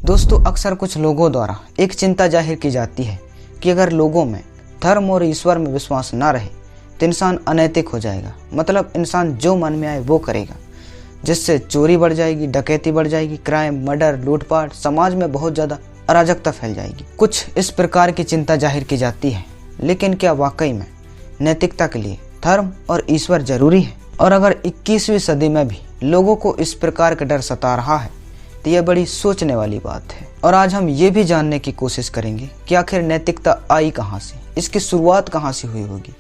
दोस्तों, अक्सर कुछ लोगों द्वारा एक चिंता जाहिर की जाती है कि अगर लोगों में धर्म और ईश्वर में विश्वास ना रहे तो इंसान अनैतिक हो जाएगा। मतलब इंसान जो मन में आए वो करेगा, जिससे चोरी बढ़ जाएगी, डकैती बढ़ जाएगी, क्राइम, मर्डर, लूटपाट, समाज में बहुत ज़्यादा अराजकता फैल जाएगी। कुछ इस प्रकार की चिंता जाहिर की जाती है। लेकिन क्या वाकई में नैतिकता के लिए धर्म और ईश्वर जरूरी है? और अगर 21वीं सदी में भी लोगों को इस प्रकार का डर सता रहा है तो यह बड़ी सोचने वाली बात है। और आज हम ये भी जानने की कोशिश करेंगे कि आखिर नैतिकता आई कहाँ से, इसकी शुरुआत कहाँ से हुई होगी।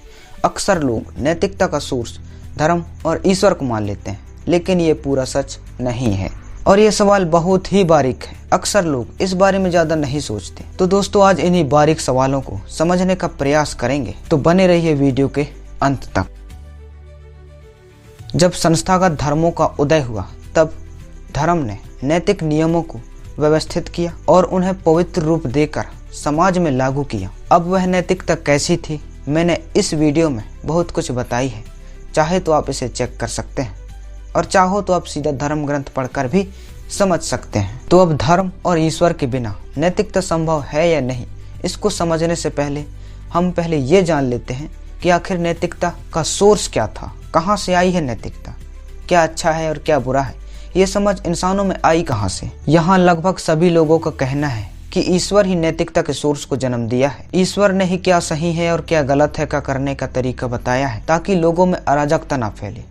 अक्सर लोग नैतिकता का सोर्स धर्म और ईश्वर को मान लेते हैं, लेकिन ये पूरा सच नहीं है। और ये सवाल बहुत ही बारीक है। अक्सर लोग इस बारे में ज़्यादा नहीं सोचते। तो दोस्तों, आज इन्हीं बारीक सवालों को समझने का प्रयास करेंगे, तो बने रहिए वीडियो के अंत तक। जब संस्थागत धर्मों का उदय हुआ तब धर्म ने नैतिक नियमों को व्यवस्थित किया और उन्हें पवित्र रूप देकर समाज में लागू किया। अब वह नैतिकता कैसी थी, मैंने इस वीडियो में बहुत कुछ बताई है। चाहे तो आप इसे चेक कर सकते हैं और चाहो तो आप सीधा धर्म ग्रंथ पढ़कर भी समझ सकते हैं। तो अब धर्म और ईश्वर के बिना नैतिकता संभव है या नहीं, इसको समझने से पहले हम पहले ये जान लेते हैं कि आखिर नैतिकता का सोर्स क्या था, कहाँ से आई है नैतिकता, क्या अच्छा है और क्या बुरा है, ये समझ इंसानों में आई कहाँ से। यहाँ लगभग सभी लोगों का कहना है कि ईश्वर ही नैतिकता के सोर्स को जन्म दिया है। ईश्वर ने ही क्या सही है और क्या गलत है का करने का तरीका बताया है, ताकि लोगों में अराजकता ना फैले,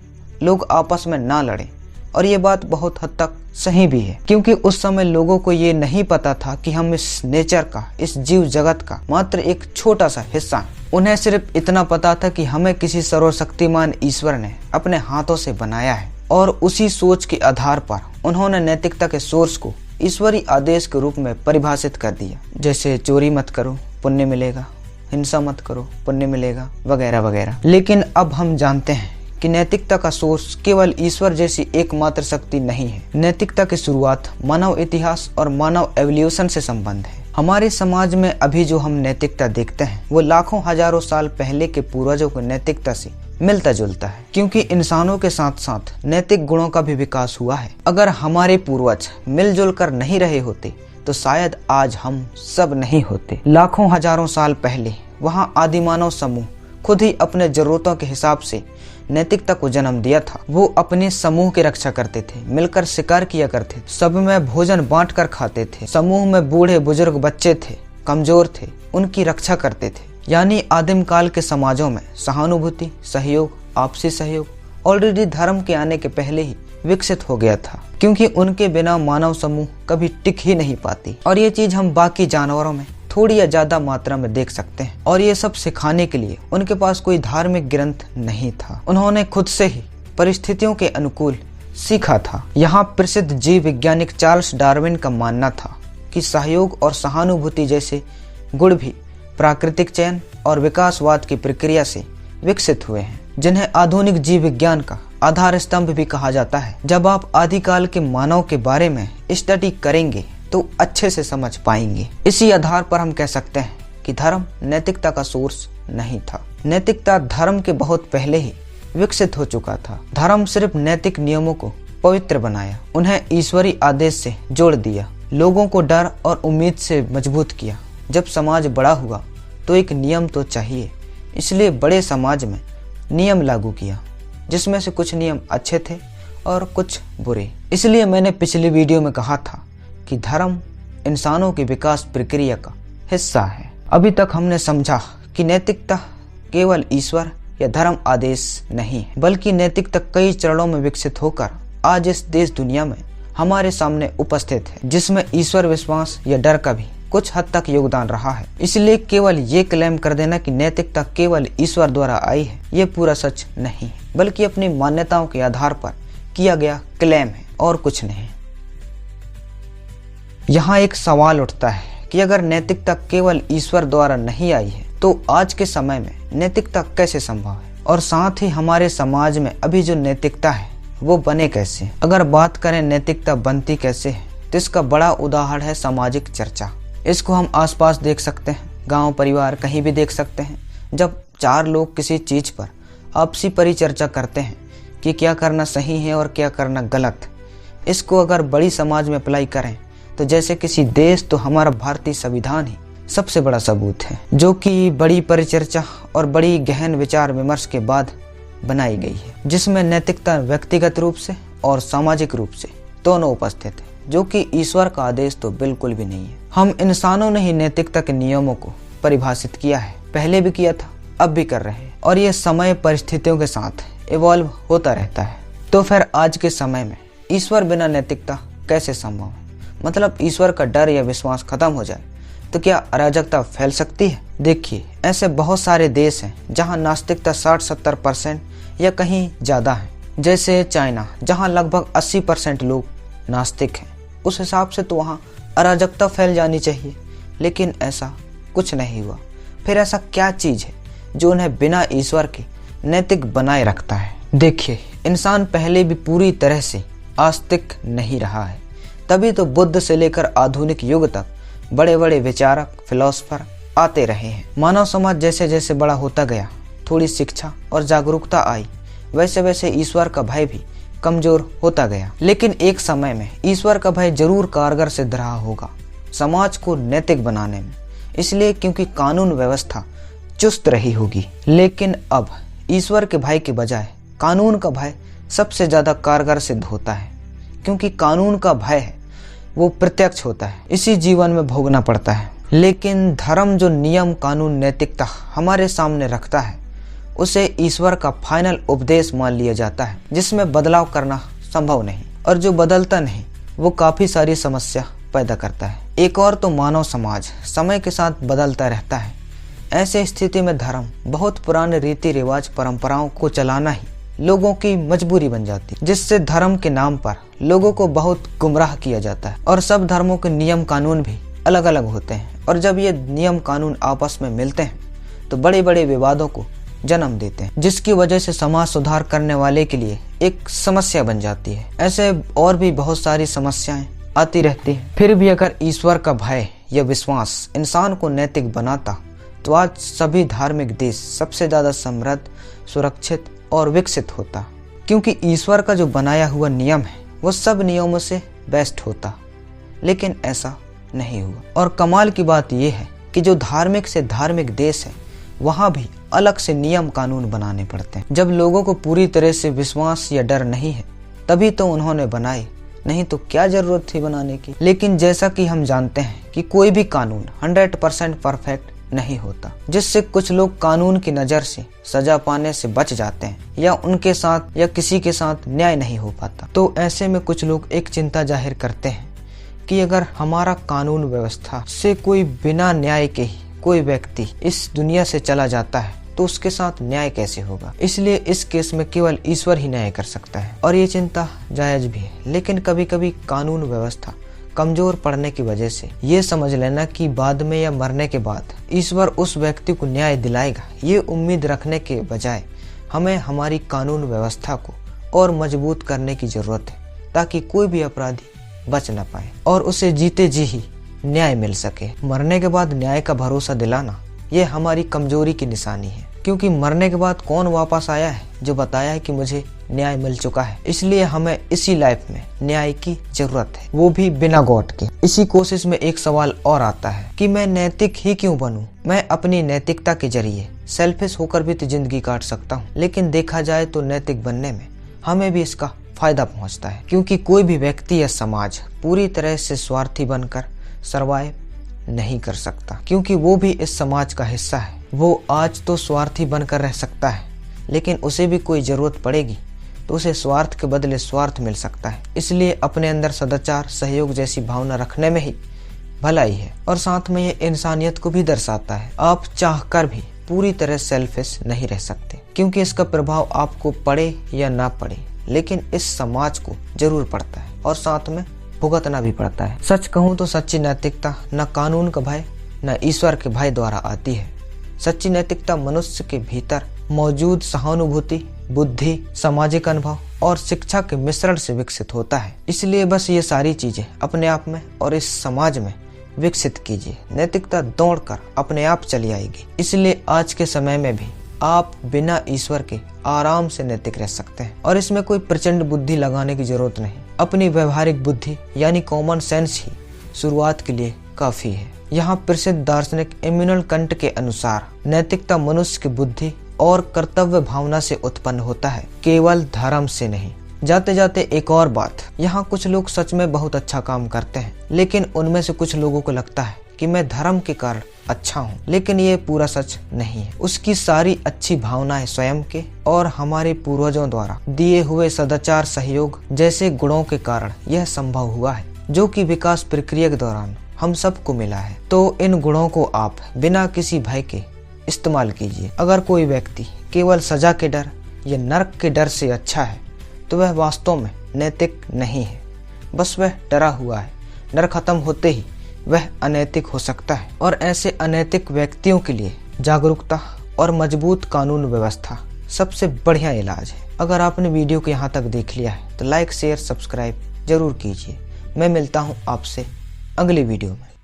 लोग आपस में ना लड़े। और ये बात बहुत हद तक सही भी है, क्योंकि उस समय लोगों को ये नहीं पता था कि हम इस नेचर का, इस जीव जगत का मात्र एक छोटा सा हिस्सा है। उन्हें सिर्फ इतना पता था कि हमें किसी सर्वशक्तिमान ईश्वर ने अपने हाथों से बनाया है। और उसी सोच के आधार पर उन्होंने नैतिकता के सोर्स को ईश्वरी आदेश के रूप में परिभाषित कर दिया, जैसे चोरी मत करो पुण्य मिलेगा, हिंसा मत करो पुण्य मिलेगा, वगैरह वगैरह। लेकिन अब हम जानते हैं कि नैतिकता का सोर्स केवल ईश्वर जैसी एकमात्र शक्ति नहीं है। नैतिकता की शुरुआत मानव इतिहास और मानव एवोल्यूशन से संबंध है। हमारे समाज में अभी जो हम नैतिकता देखते हैं वो लाखों हजारों साल पहले के पूर्वजों की नैतिकता से मिलता जुलता है, क्योंकि इंसानों के साथ साथ नैतिक गुणों का भी विकास हुआ है। अगर हमारे पूर्वज मिलजुल कर नहीं रहे होते तो शायद आज हम सब नहीं होते। लाखों हजारों साल पहले वहाँ आदिमानव समूह खुद ही अपने जरूरतों के हिसाब से नैतिकता को जन्म दिया था। वो अपने समूह की रक्षा करते थे, मिलकर शिकार किया करते थे, सब में भोजन बांट कर खाते थे। समूह में बूढ़े बुजुर्ग बच्चे थे, कमजोर थे, उनकी रक्षा करते थे। यानी आदिम काल के समाजों में सहानुभूति, सहयोग, आपसी सहयोग ऑलरेडी धर्म के आने के पहले ही विकसित हो गया था, क्योंकि उनके बिना मानव समूह कभी टिक ही नहीं पाती। और ये चीज हम बाकी जानवरों में थोड़ी या ज्यादा मात्रा में देख सकते हैं। और ये सब सिखाने के लिए उनके पास कोई धार्मिक ग्रंथ नहीं था, उन्होंने खुद से ही परिस्थितियों के अनुकूल सीखा था। यहाँ प्रसिद्ध जीव वैज्ञानिक चार्ल्स डार्विन का मानना था कि सहयोग और सहानुभूति जैसे गुण भी प्राकृतिक चयन और विकासवाद की प्रक्रिया से विकसित हुए हैं, जिन्हें आधुनिक जीव विज्ञान का आधार स्तंभ भी कहा जाता है। जब आप आदिकाल के मानव के बारे में स्टडी करेंगे तो अच्छे से समझ पाएंगे। इसी आधार पर हम कह सकते हैं कि धर्म नैतिकता का सोर्स नहीं था। नैतिकता धर्म के बहुत पहले ही विकसित हो चुका था। धर्म सिर्फ नैतिक नियमों को पवित्र बनाया, उन्हें ईश्वरी आदेश से जोड़ दिया, लोगों को डर और उम्मीद से मजबूत किया। जब समाज बड़ा हुआ तो एक नियम तो चाहिए, इसलिए बड़े समाज में नियम लागू किया, जिसमें से कुछ नियम अच्छे थे और कुछ बुरे। इसलिए मैंने पिछली वीडियो में कहा था कि धर्म इंसानों की विकास प्रक्रिया का हिस्सा है। अभी तक हमने समझा कि नैतिकता केवल ईश्वर या धर्म आदेश नहीं है, बल्कि नैतिकता कई चरणों में विकसित होकर आज इस देश दुनिया में हमारे सामने उपस्थित है, जिसमें ईश्वर विश्वास या डर का भी कुछ हद तक योगदान रहा है। इसलिए केवल ये क्लेम कर देना कि नैतिकता केवल ईश्वर द्वारा आई है, ये पूरा सच नहीं है, बल्कि अपनी मान्यताओं के आधार पर किया गया क्लेम है और कुछ नहीं। यहाँ एक सवाल उठता है कि अगर नैतिकता केवल ईश्वर द्वारा नहीं आई है तो आज के समय में नैतिकता कैसे संभव है, और साथ ही हमारे समाज में अभी जो नैतिकता है वो बने कैसे। अगर बात करें नैतिकता बनती कैसे है तो इसका बड़ा उदाहरण है सामाजिक चर्चा। इसको हम आसपास देख सकते हैं, गांव परिवार कहीं भी देख सकते हैं। जब चार लोग किसी चीज पर आपसी परिचर्चा करते हैं कि क्या करना सही है और क्या करना गलत, इसको अगर बड़ी समाज में अप्लाई करें तो जैसे किसी देश, तो हमारा भारतीय संविधान ही सबसे बड़ा सबूत है, जो कि बड़ी परिचर्चा और बड़ी गहन विचार विमर्श के बाद बनाई गई है, जिसमें नैतिकता व्यक्तिगत रूप से और सामाजिक रूप से दोनों उपस्थित है, जो कि ईश्वर का आदेश तो बिल्कुल भी नहीं है। हम इंसानों ने ही नैतिकता के नियमों को परिभाषित किया है, पहले भी किया था, अब भी कर रहे हैं, और ये समय परिस्थितियों के साथ इवॉल्व होता रहता है। तो फिर आज के समय में ईश्वर बिना नैतिकता कैसे संभव है? मतलब ईश्वर का डर या विश्वास खत्म हो जाए तो क्या अराजकता फैल सकती है? देखिए, ऐसे बहुत सारे देश हैं जहां नास्तिकता 60-70% या कहीं ज़्यादा है, जैसे चाइना, जहां लगभग 80% लोग नास्तिक हैं। उस हिसाब से तो वहां अराजकता फैल जानी चाहिए, लेकिन ऐसा कुछ नहीं हुआ। फिर ऐसा क्या चीज़ है जो उन्हें बिना ईश्वर के नैतिक बनाए रखता है? देखिए, इंसान पहले भी पूरी तरह से आस्तिक नहीं रहा है, तभी तो बुद्ध से लेकर आधुनिक युग तक बड़े बड़े विचारक, फिलोसफर आते रहे हैं। मानव समाज जैसे जैसे बड़ा होता गया, थोड़ी शिक्षा और जागरूकता आई, वैसे वैसे ईश्वर का भय भी कमजोर होता गया। लेकिन एक समय में ईश्वर का भय जरूर कारगर सिद्ध रहा होगा समाज को नैतिक बनाने में, इसलिए क्योंकि कानून व्यवस्था चुस्त रही होगी। लेकिन अब ईश्वर के भय के बजाय कानून का भय सबसे ज्यादा कारगर सिद्ध होता है, क्योंकि कानून का भय है वो प्रत्यक्ष होता है, इसी जीवन में भोगना पड़ता है। लेकिन धर्म जो नियम, कानून, नैतिकता हमारे सामने रखता है, उसे ईश्वर का फाइनल उपदेश मान लिया जाता है, जिसमें बदलाव करना संभव नहीं, और जो बदलता नहीं वो काफी सारी समस्या पैदा करता है। एक और तो मानव समाज समय के साथ बदलता रहता है। ऐसे स्थिति में धर्म, बहुत पुराने रीति रिवाज, परंपराओं को चलाना ही लोगों की मजबूरी बन जाती है, जिससे धर्म के नाम पर लोगों को बहुत गुमराह किया जाता है। और सब धर्मों के नियम कानून भी अलग अलग होते हैं, और जब ये नियम कानून आपस में मिलते हैं तो बड़े बड़े विवादों को जन्म देते हैं, जिसकी वजह से समाज सुधार करने वाले के लिए एक समस्या बन जाती है। ऐसे और भी बहुत सारी समस्याएं आती रहती है। फिर भी अगर ईश्वर का भय या विश्वास इंसान को नैतिक बनाता तो आज सभी धार्मिक देश सबसे ज्यादा समृद्ध, सुरक्षित और विकसित होता, क्योंकि ईश्वर का जो बनाया हुआ नियम है वो सब नियमों से बेस्ट होता। लेकिन ऐसा नहीं हुआ, और कमाल की बात यह है कि जो धार्मिक से धार्मिक देश है वहाँ भी अलग से नियम कानून बनाने पड़ते हैं। जब लोगों को पूरी तरह से विश्वास या डर नहीं है तभी तो उन्होंने बनाए, नहीं तो क्या जरूरत थी बनाने की। लेकिन जैसा कि हम जानते हैं कि कोई भी कानून 100% परफेक्ट नहीं होता, जिससे कुछ लोग कानून की नज़र से सजा पाने से बच जाते हैं, या उनके साथ या किसी के साथ न्याय नहीं हो पाता। तो ऐसे में कुछ लोग एक चिंता जाहिर करते हैं कि अगर हमारा कानून व्यवस्था से कोई बिना न्याय के ही कोई व्यक्ति इस दुनिया से चला जाता है तो उसके साथ न्याय कैसे होगा। इसलिए इस केस में केवल ईश्वर ही न्याय कर सकता है, और ये चिंता जायज भी है। लेकिन कभी कभी कानून व्यवस्था कमजोर पड़ने की वजह से ये समझ लेना कि बाद में या मरने के बाद ईश्वर उस व्यक्ति को न्याय दिलाएगा, ये उम्मीद रखने के बजाय हमें हमारी कानून व्यवस्था को और मजबूत करने की जरूरत है, ताकि कोई भी अपराधी बच न पाए और उसे जीते जी ही न्याय मिल सके। मरने के बाद न्याय का भरोसा दिलाना ये हमारी कमजोरी की निशानी है, क्योंकि मरने के बाद कौन वापस आया है जो बताया है कि मुझे न्याय मिल चुका है। इसलिए हमें इसी लाइफ में न्याय की जरूरत है, वो भी बिना गॉड के। इसी कोशिश में एक सवाल और आता है कि मैं नैतिक ही क्यों बनूं? मैं अपनी नैतिकता के जरिए सेल्फिश होकर भी तो जिंदगी काट सकता हूँ। लेकिन देखा जाए तो नैतिक बनने में हमें भी इसका फायदा पहुँचता है, क्योंकि कोई भी व्यक्ति या समाज पूरी तरह से स्वार्थी बनकर सर्वाइव नहीं कर सकता, क्योंकि वो भी इस समाज का हिस्सा है। वो आज तो स्वार्थी बनकर रह सकता है, लेकिन उसे भी कोई जरूरत पड़ेगी तो उसे स्वार्थ के बदले स्वार्थ मिल सकता है। इसलिए अपने अंदर सदाचार, सहयोग जैसी भावना रखने में ही भलाई है, और साथ में ये इंसानियत को भी दर्शाता है। आप चाहकर भी पूरी तरह सेल्फिश नहीं रह सकते, क्योंकि इसका प्रभाव आपको पड़े या ना पड़े, लेकिन इस समाज को जरूर पड़ता है और साथ में भुगतना भी पड़ता है। सच कहूँ तो सच्ची नैतिकता न कानून का भय न ईश्वर के भय द्वारा आती है। सच्ची नैतिकता मनुष्य के भीतर मौजूद सहानुभूति, बुद्धि, सामाजिक अनुभव और शिक्षा के मिश्रण से विकसित होता है। इसलिए बस ये सारी चीजें अपने आप में और इस समाज में विकसित कीजिए। नैतिकता दौड़कर अपने आप चली आएगी। इसलिए आज के समय में भी आप बिना ईश्वर के आराम से नैतिक रह सकते हैं, और इसमें कोई प्रचंड बुद्धि लगाने की जरूरत नहीं। अपनी व्यवहारिक बुद्धि यानी कॉमन सेंस ही शुरुआत के लिए काफी है। यहाँ प्रसिद्ध दार्शनिक इमैनुअल कंट के अनुसार नैतिकता मनुष्य की बुद्धि और कर्तव्य भावना से उत्पन्न होता है, केवल धर्म से नहीं। जाते जाते एक और बात, यहाँ कुछ लोग सच में बहुत अच्छा काम करते हैं, लेकिन उनमें से कुछ लोगों को लगता है कि मैं धर्म के कारण अच्छा हूँ, लेकिन ये पूरा सच नहीं है। उसकी सारी अच्छी भावनाएं स्वयं के और हमारे पूर्वजों द्वारा दिए हुए सदाचार, सहयोग जैसे गुणों के कारण यह संभव हुआ है, जो कि विकास प्रक्रिया के दौरान हम सबको मिला है। तो इन गुणों को आप बिना किसी भय के इस्तेमाल कीजिए। अगर कोई व्यक्ति केवल सजा के डर या नरक के डर से अच्छा है, तो वह वास्तव में नैतिक नहीं है, बस वह डरा हुआ है। डर खत्म होते ही वह अनैतिक हो सकता है, और ऐसे अनैतिक व्यक्तियों के लिए जागरूकता और मजबूत कानून व्यवस्था सबसे बढ़िया इलाज है। अगर आपने वीडियो को यहाँ तक देख लिया है तो लाइक, शेयर, सब्सक्राइब जरूर कीजिए। मैं मिलता हूँ आपसे अगली वीडियो में।